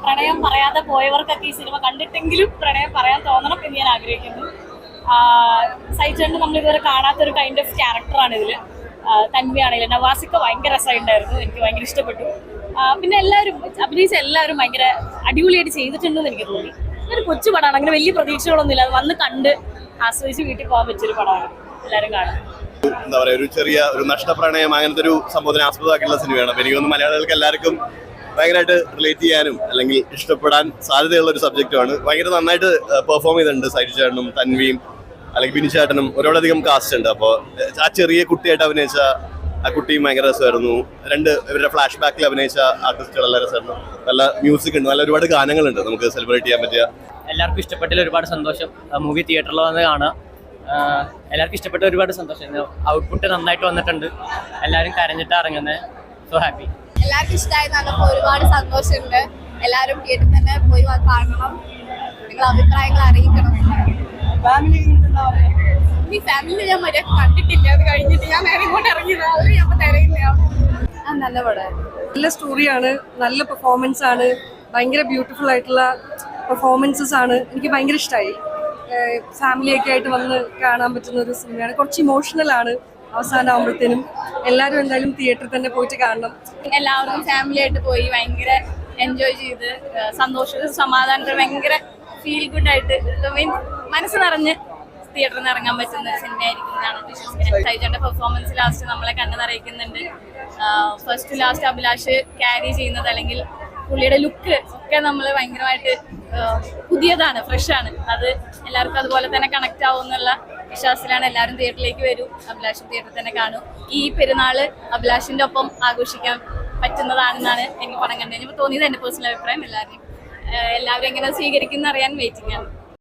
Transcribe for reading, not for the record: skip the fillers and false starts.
പ്രണയം പറയാതെ പോയവർക്കൊക്കെ ഈ സിനിമ കണ്ടിട്ടെങ്കിലും പ്രണയം പറയാൻ തോന്നണം എന്ന് ഞാൻ ആഗ്രഹിക്കുന്നു. സൈജേട്ടൻ നമ്മൾ ഇതുവരെ കാണാത്തൊരു കൈൻഡ് ഓഫ് ക്യാരക്ടറാണ് ഇതിൽ. തന്മയാണെങ്കിലും നവാസിക്ക ഭയങ്കര രസമുണ്ടായിരുന്നു, എനിക്ക് ഭയങ്കര ഇഷ്ടപ്പെട്ടു. പിന്നെ എല്ലാവരും അഭിനയിച്ച എല്ലാവരും ഭയങ്കര അടിപൊളിയായിട്ട് ചെയ്തിട്ടുണ്ടെന്ന് എനിക്ക് തോന്നി. ഒരു കൊച്ചു പടമാണ്, അങ്ങനെ വലിയ പ്രതീക്ഷകളൊന്നുമില്ല. അത് വന്ന് കണ്ട് ആസ്വദിച്ച് വീട്ടിൽ പോകാൻ പറ്റിയൊരു പടമാണ്. എല്ലാവരും കാണാം. എന്താ പറയുക, ഒരു ചെറിയ ഒരു നഷ്ടപ്രണയം അങ്ങനത്തെ ഒരു സംഭവത്തിന് ആസ്പദമാക്കിയുള്ള സിനിമയാണ്. അപ്പോൾ എനിക്ക് തോന്നുന്നു മലയാളികൾക്ക് എല്ലാവർക്കും ഭയങ്കരമായിട്ട് റിലേറ്റ് ചെയ്യാനും അല്ലെങ്കിൽ ഇഷ്ടപ്പെടാൻ സാധ്യതയുള്ള ഒരു സബ്ജക്റ്റുമാണ്. ഭയങ്കര നന്നായിട്ട് പെർഫോം ചെയ്തിട്ടുണ്ട് സൈജു ചേട്ടനും തൻവിയും അല്ലെങ്കിൽ ബിനി ചേട്ടനും. ഒരുപാടധികം കാസ്റ്റ് ഉണ്ട്. അപ്പോൾ ആ ചെറിയ കുട്ടിയായിട്ട് അഭിനയിച്ച ആ കുട്ടിയും ഭയങ്കര രസമായിരുന്നു. ഇവരുടെ ഫ്ലാഷ് ബാക്കിൽ അഭിനയിച്ച ആർട്ടിസ്റ്റുകൾ നല്ല രസമായിരുന്നു. നല്ല മ്യൂസിക് ഉണ്ട്, നല്ല ഒരുപാട് ഗാനങ്ങളുണ്ട് നമുക്ക് സെലിബ്രേറ്റ് ചെയ്യാൻ പറ്റിയ. എല്ലാവർക്കും ഇഷ്ടപ്പെട്ടതിൽ ഒരുപാട് സന്തോഷം. മൂവി തിയേറ്ററിൽ വന്ന് കാണാം. എല്ലാവർക്കും ഇഷ്ടപ്പെട്ട ഒരുപാട് സന്തോഷം. ഔട്ട്പുട്ട് നന്നായിട്ട് വന്നിട്ടുണ്ട്. എല്ലാവരും കരഞ്ഞിട്ട് ഇറങ്ങുന്നത്. So happy. എല്ലാവർക്കും ഇഷ്ടമായി നല്ലപ്പോൾ ഒരുപാട് സന്തോഷമുണ്ട്. എല്ലാവരും തിയേറ്ററിൽ തന്നെ പോയി കാണണം. നിങ്ങൾ അഭിപ്രായങ്ങൾ അറിയിക്കണം. ഈ ഫാമിലി ഞാൻ മര്യാദ കണ്ടിട്ടില്ല. അത് കഴിഞ്ഞിട്ട് ഞാൻ നേരെ ഇങ്ങോട്ട് ഇറങ്ങിയത് അവർ ഞാൻ തിരയില്ല. നല്ല പടമായിരുന്നു. നല്ല സ്റ്റോറിയാണ്, നല്ല പെർഫോമൻസ് ആണ്, ഭയങ്കര ബ്യൂട്ടിഫുൾ ആയിട്ടുള്ള പെർഫോമൻസസ് ആണ്. എനിക്ക് ഭയങ്കര ഇഷ്ടമായി. ഫാമിലിയൊക്കെ ആയിട്ട് വന്ന് കാണാൻ പറ്റുന്ന ഒരു സിനിമയാണ്. കുറച്ച് ഇമോഷണൽ ആണ് അവസാനം ആകുമ്പോഴത്തേനും. എല്ലാവരും എന്തായാലും തിയേറ്ററിൽ തന്നെ പോയിട്ട് കാണണം. എല്ലാവരും ഫാമിലി ആയിട്ട് പോയി ഭയങ്കര എൻജോയ് ചെയ്ത് സന്തോഷവും സമാധാനത്തിൽ ഭയങ്കര ഫീൽ ഗുഡ് ആയിട്ട് മനസ്സ് നിറഞ്ഞ് തിയേറ്ററിൽ നിന്ന് ഇറങ്ങാൻ പറ്റുന്ന ഒരു സിനിമയായിരിക്കും എന്നാണ് വിശ്വസിക്കുന്നത്. സൈജന്റെ പെർഫോമൻസ് ലാസ്റ്റ് നമ്മളെ കണ്ണു നിറയിക്കുന്നുണ്ട്. ഫസ്റ്റ് ലാസ്റ്റ് അഭിലാഷ് ക്യാരി ചെയ്യുന്നത് അല്ലെങ്കിൽ പുള്ളിയുടെ ലുക്ക് ഒക്കെ നമ്മൾ ഭയങ്കരമായിട്ട് പുതിയതാണ്, ഫ്രഷാണ്. അത് എല്ലാവർക്കും അതുപോലെ തന്നെ കണക്ട് ആവും എന്നുള്ള വിശ്വാസത്തിലാണ് എല്ലാവരും തിയേറ്ററിലേക്ക് വരും. അഭിലാഷ് തിയേറ്ററിൽ തന്നെ കാണും. ഈ പെരുന്നാള് അഭിലാഷിന്റെ ഒപ്പം ആഘോഷിക്കാൻ പറ്റുന്നതാണെന്നാണ് എനിക്ക് പടം കണ്ടു കഴിഞ്ഞപ്പോൾ തോന്നിയത്. എൻ്റെ പേഴ്സണൽ അഭിപ്രായം. എല്ലാവരും എങ്ങനെ സ്വീകരിക്കുന്ന അറിയാൻ വെയിറ്റിംഗ് ആണ്.